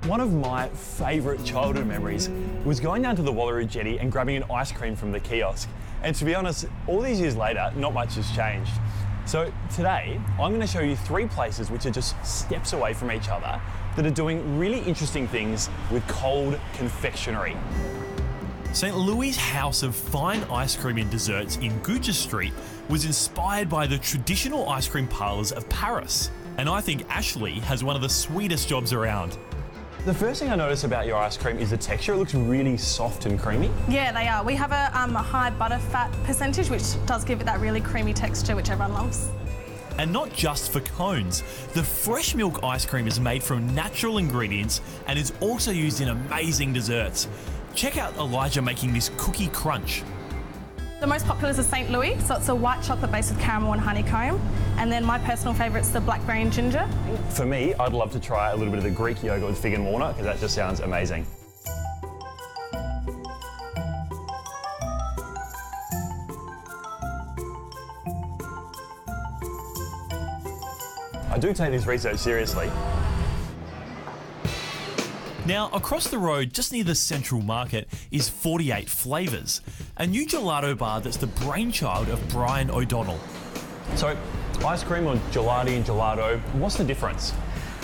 One of my favourite childhood memories was going down to the Wallaroo Jetty and grabbing an ice cream from the kiosk. And to be honest, all these years later, not much has changed. So today, I'm going to show you 3 places which are just steps away from each other that are doing really interesting things with cold confectionery. St. Louis' house of fine ice cream and desserts in Guja Street was inspired by the traditional ice cream parlours of Paris. And I think Ashley has one of the sweetest jobs around. The first thing I notice about your ice cream is the texture. It looks really soft and creamy. Yeah, they are. We have a high butter fat percentage, which does give it that really creamy texture, which everyone loves. And not just for cones. The fresh milk ice cream is made from natural ingredients and is also used in amazing desserts. Check out Elijah making this cookie crunch. The most popular is the St. Louis, so it's a white chocolate base with caramel and honeycomb. And then my personal favourite is the blackberry and ginger. For me, I'd love to try a little bit of the Greek yogurt with fig and walnut because that just sounds amazing. I do take this research seriously. Now, across the road, just near the Central Market, is 48 Flavours, a new gelato bar that's the brainchild of Brian O'Donnell. So, ice cream or gelati and gelato, what's the difference?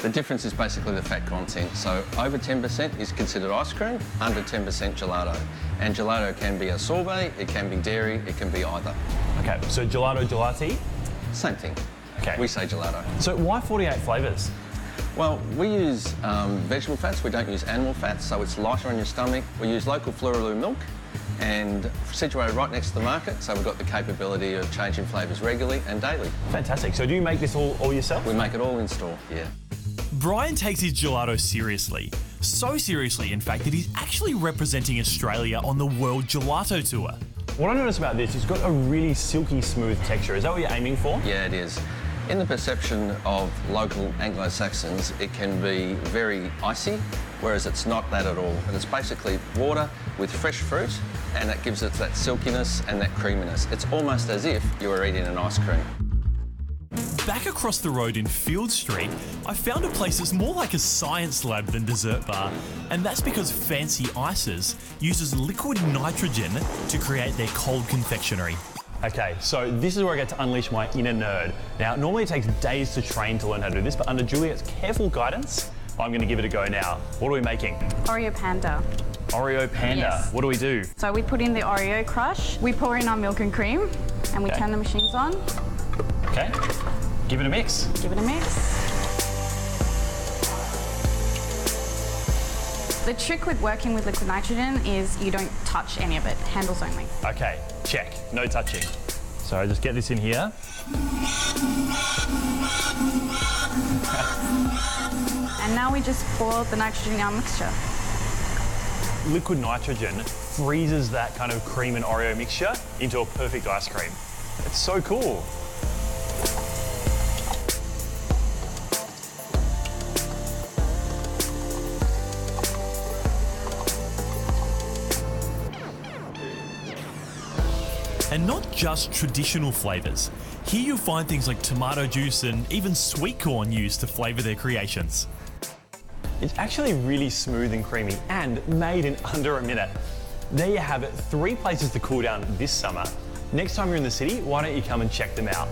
The difference is basically the fat content. So over 10% is considered ice cream, under 10% gelato. And gelato can be a sorbet, it can be dairy, it can be either. Okay, so gelato, gelati? Same thing. Okay. We say gelato. So why 48 flavours? Well, we use vegetable fats, we don't use animal fats, so it's lighter on your stomach. We use local Fleuraloo milk and situated right next to the market, so we've got the capability of changing flavours regularly and daily. Fantastic. So do you make this all yourself? We make it all in store, yeah. Brian takes his gelato seriously. So seriously, in fact, that he's actually representing Australia on the World Gelato Tour. What I noticed about this, it's got a really silky smooth texture. Is that what you're aiming for? Yeah, it is. In the perception of local Anglo-Saxons, it can be very icy, whereas it's not that at all. And it's basically water with fresh fruit, and that gives it that silkiness and that creaminess. It's almost as if you were eating an ice cream. Back across the road in Field Street, I found a place that's more like a science lab than dessert bar, and that's because Fancy Ices uses liquid nitrogen to create their cold confectionery. Okay, so this is where I get to unleash my inner nerd. Now, normally it takes days to train to learn how to do this, but under Juliet's careful guidance, I'm going to give it a go now. What are we making? Oreo Panda. Oreo Panda. Yes. What do we do? So we put in the Oreo crush, we pour in our milk and cream, and we turn the machines on. Okay, give it a mix. Give it a mix. The trick with working with liquid nitrogen is you don't touch any of it, handles only. Okay, check, no touching. So just get this in here. And now we just pour the nitrogen in our mixture. Liquid nitrogen freezes that kind of cream and Oreo mixture into a perfect ice cream. It's so cool. And not just traditional flavours. Here you'll find things like tomato juice and even sweet corn used to flavour their creations. It's actually really smooth and creamy and made in under a minute. There you have it, 3 places to cool down this summer. Next time you're in the city, why don't you come and check them out?